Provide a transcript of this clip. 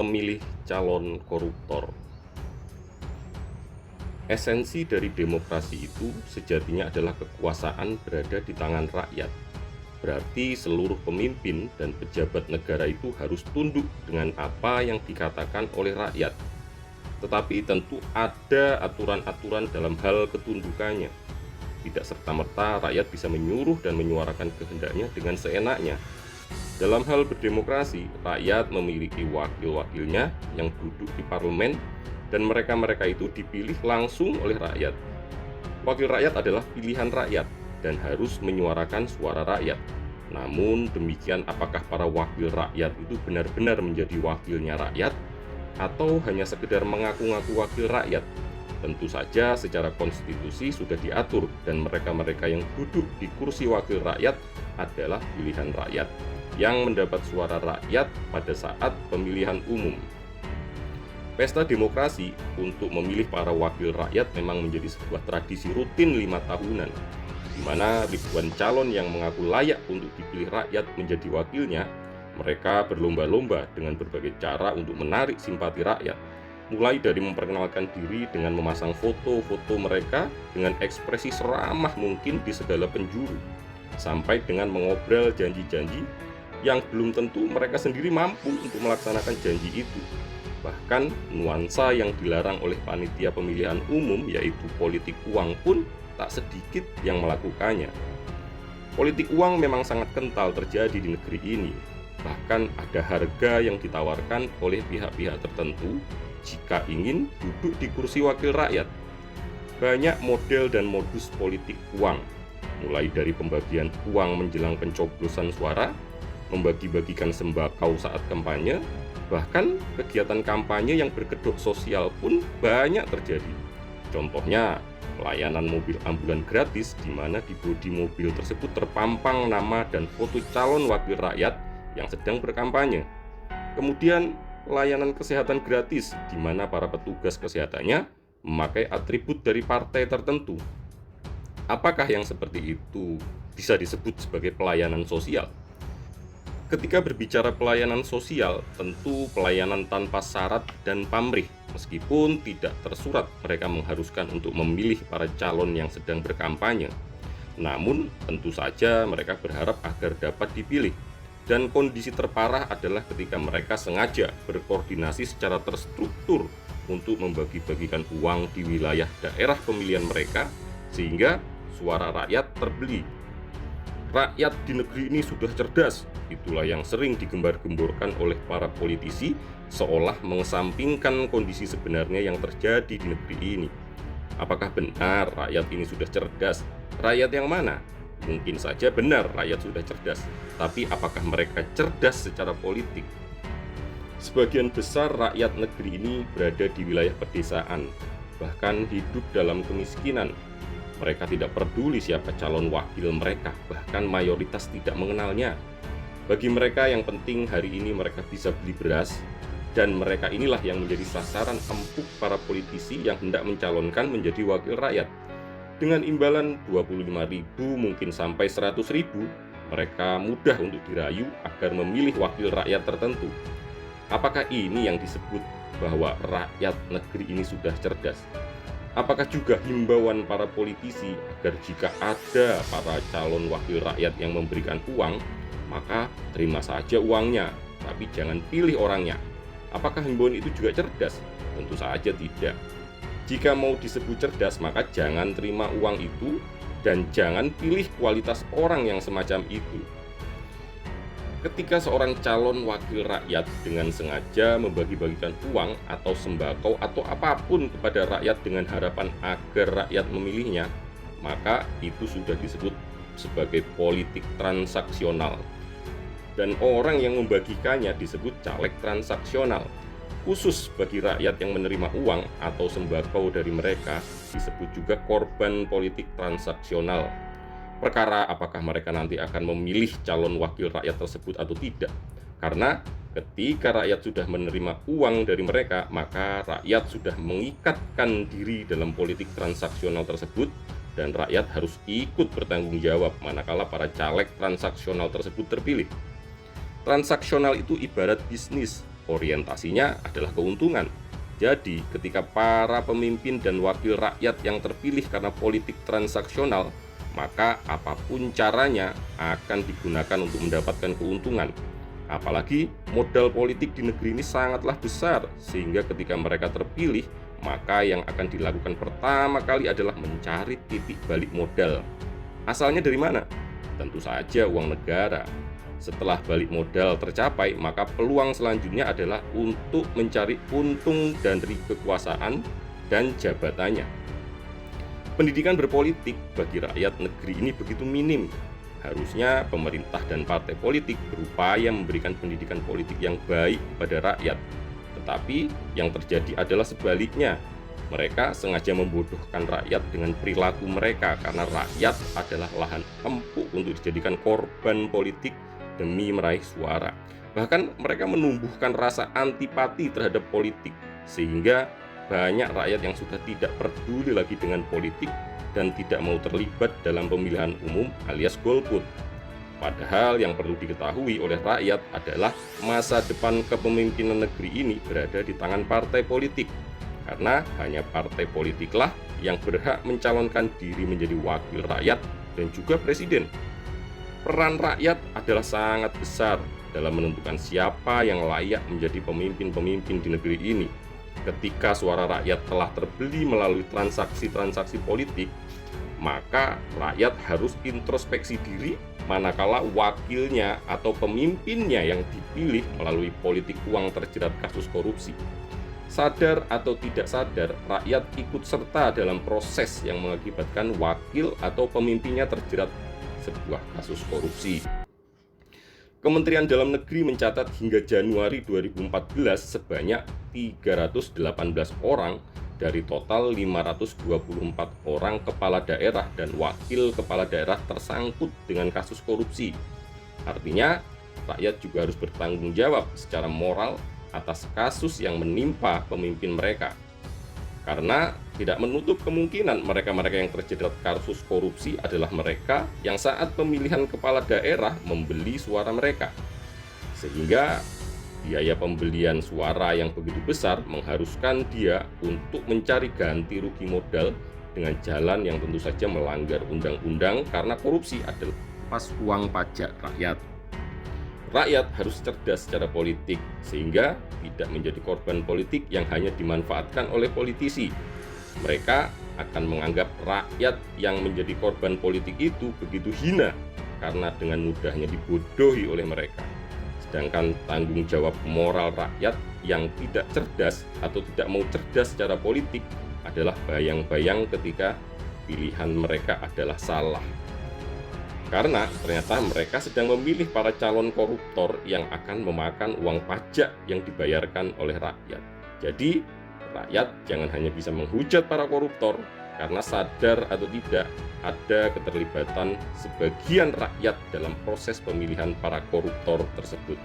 Pemilih calon koruptor. Esensi dari demokrasi itu sejatinya adalah kekuasaan berada di tangan rakyat. Berarti seluruh pemimpin dan pejabat negara itu harus tunduk dengan apa yang dikatakan oleh rakyat. Tetapi tentu ada aturan-aturan dalam hal ketundukannya. Tidak serta-merta rakyat bisa menyuruh dan menyuarakan kehendaknya dengan seenaknya. Dalam hal berdemokrasi, rakyat memiliki wakil-wakilnya yang duduk di parlemen dan mereka-mereka itu dipilih langsung oleh rakyat. Wakil rakyat adalah pilihan rakyat dan harus menyuarakan suara rakyat. Namun demikian, apakah para wakil rakyat itu benar-benar menjadi wakilnya rakyat atau hanya sekedar mengaku-ngaku wakil rakyat? Tentu saja secara konstitusi sudah diatur dan mereka-mereka yang duduk di kursi wakil rakyat adalah pilihan rakyat yang mendapat suara rakyat pada saat pemilihan umum. Pesta demokrasi untuk memilih para wakil rakyat memang menjadi sebuah tradisi rutin 5 tahunan, di mana ribuan calon yang mengaku layak untuk dipilih rakyat menjadi wakilnya. Mereka berlomba-lomba dengan berbagai cara untuk menarik simpati rakyat, mulai dari memperkenalkan diri dengan memasang foto-foto mereka dengan ekspresi seramah mungkin di segala penjuru, sampai dengan mengobrol janji-janji yang belum tentu mereka sendiri mampu untuk melaksanakan janji itu. Bahkan nuansa yang dilarang oleh panitia pemilihan umum, yaitu politik uang, pun tak sedikit yang melakukannya. Politik uang memang sangat kental terjadi di negeri ini. Bahkan ada harga yang ditawarkan oleh pihak-pihak tertentu jika ingin duduk di kursi wakil rakyat. Banyak model dan modus politik uang, mulai dari pembagian uang menjelang pencoblosan suara, membagi-bagikan sembako saat kampanye, bahkan kegiatan kampanye yang berkedok sosial pun banyak terjadi. Contohnya, pelayanan mobil ambulan gratis di mana di bodi mobil tersebut terpampang nama dan foto calon wakil rakyat yang sedang berkampanye. Kemudian, pelayanan kesehatan gratis di mana para petugas kesehatannya memakai atribut dari partai tertentu. Apakah yang seperti itu bisa disebut sebagai pelayanan sosial? Ketika berbicara pelayanan sosial, tentu pelayanan tanpa syarat dan pamrih. Meskipun tidak tersurat mereka mengharuskan untuk memilih para calon yang sedang berkampanye. Namun, tentu saja mereka berharap agar dapat dipilih. Dan kondisi terparah adalah ketika mereka sengaja berkoordinasi secara terstruktur untuk membagi-bagikan uang di wilayah daerah pemilihan mereka, sehingga suara rakyat terbeli. Rakyat di negeri ini sudah cerdas, itulah yang sering digembar-gemborkan oleh para politisi, seolah mengesampingkan kondisi sebenarnya yang terjadi di negeri ini. Apakah benar rakyat ini sudah cerdas? Rakyat yang mana? Mungkin saja benar rakyat sudah cerdas, tapi apakah mereka cerdas secara politik? Sebagian besar rakyat negeri ini berada di wilayah pedesaan, bahkan hidup dalam kemiskinan. Mereka tidak peduli siapa calon wakil mereka, bahkan mayoritas tidak mengenalnya. Bagi mereka yang penting hari ini mereka bisa beli beras, dan mereka inilah yang menjadi sasaran empuk para politisi yang hendak mencalonkan menjadi wakil rakyat. Dengan imbalan 25.000 mungkin sampai 100.000, mereka mudah untuk dirayu agar memilih wakil rakyat tertentu. Apakah ini yang disebut bahwa rakyat negeri ini sudah cerdas? Apakah juga himbauan para politisi agar jika ada para calon wakil rakyat yang memberikan uang, maka terima saja uangnya, tapi jangan pilih orangnya? Apakah himbauan itu juga cerdas? Tentu saja tidak. Jika mau disebut cerdas, maka jangan terima uang itu dan jangan pilih kualitas orang yang semacam itu. Ketika seorang calon wakil rakyat dengan sengaja membagi-bagikan uang atau sembako atau apapun kepada rakyat dengan harapan agar rakyat memilihnya, maka itu sudah disebut sebagai politik transaksional. Dan orang yang membagikannya disebut caleg transaksional. Khusus bagi rakyat yang menerima uang atau sembako dari mereka disebut juga korban politik transaksional. Perkara apakah mereka nanti akan memilih calon wakil rakyat tersebut atau tidak. Karena ketika rakyat sudah menerima uang dari mereka, maka rakyat sudah mengikatkan diri dalam politik transaksional tersebut dan rakyat harus ikut bertanggung jawab manakala para caleg transaksional tersebut terpilih. Transaksional itu ibarat bisnis. orientasinya adalah keuntungan. Jadi, ketika para pemimpin dan wakil rakyat yang terpilih karena politik transaksional, maka apapun caranya akan digunakan untuk mendapatkan keuntungan. Apalagi modal politik di negeri ini sangatlah besar, sehingga ketika mereka terpilih, maka yang akan dilakukan pertama kali adalah mencari titik balik modal. Asalnya dari mana? Tentu saja uang negara. Setelah balik modal tercapai, maka peluang selanjutnya adalah untuk mencari untung dari kekuasaan dan jabatannya. Pendidikan berpolitik bagi rakyat negeri ini begitu minim. Harusnya pemerintah dan partai politik berupaya memberikan pendidikan politik yang baik kepada rakyat. Tetapi yang terjadi adalah sebaliknya. Mereka sengaja membodohkan rakyat dengan perilaku mereka karena rakyat adalah lahan empuk untuk dijadikan korban politik demi meraih suara. Bahkan mereka menumbuhkan rasa antipati terhadap politik, sehingga banyak rakyat yang sudah tidak peduli lagi dengan politik dan tidak mau terlibat dalam pemilihan umum alias golput. Padahal yang perlu diketahui oleh rakyat adalah masa depan kepemimpinan negeri ini berada di tangan partai politik. Karena hanya partai politiklah yang berhak mencalonkan diri menjadi wakil rakyat dan juga presiden. Peran rakyat adalah sangat besar dalam menentukan siapa yang layak menjadi pemimpin-pemimpin di negeri ini. Ketika suara rakyat telah terbeli melalui transaksi-transaksi politik, maka rakyat harus introspeksi diri manakala wakilnya atau pemimpinnya yang dipilih melalui politik uang terjerat kasus korupsi. Sadar atau tidak sadar, rakyat ikut serta dalam proses yang mengakibatkan wakil atau pemimpinnya terjerat sebuah kasus korupsi. Kementerian Dalam Negeri mencatat hingga Januari 2014 sebanyak 318 orang dari total 524 orang kepala daerah dan wakil kepala daerah tersangkut dengan kasus korupsi. Artinya, rakyat juga harus bertanggung jawab secara moral atas kasus yang menimpa pemimpin mereka. Karena tidak menutup kemungkinan mereka-mereka yang terjerat kasus korupsi adalah mereka yang saat pemilihan kepala daerah membeli suara mereka. Sehingga biaya pembelian suara yang begitu besar mengharuskan dia untuk mencari ganti rugi modal dengan jalan yang tentu saja melanggar undang-undang karena korupsi adalah pas uang pajak rakyat. Rakyat harus cerdas secara politik sehingga tidak menjadi korban politik yang hanya dimanfaatkan oleh politisi. Mereka akan menganggap rakyat yang menjadi korban politik itu begitu hina karena dengan mudahnya dibodohi oleh mereka. Sedangkan tanggung jawab moral rakyat yang tidak cerdas atau tidak mau cerdas secara politik adalah bayang-bayang ketika pilihan mereka adalah salah. Karena ternyata mereka sedang memilih para calon koruptor yang akan memakan uang pajak yang dibayarkan oleh rakyat. Jadi, rakyat jangan hanya bisa menghujat para koruptor karena sadar atau tidak ada keterlibatan sebagian rakyat dalam proses pemilihan para koruptor tersebut.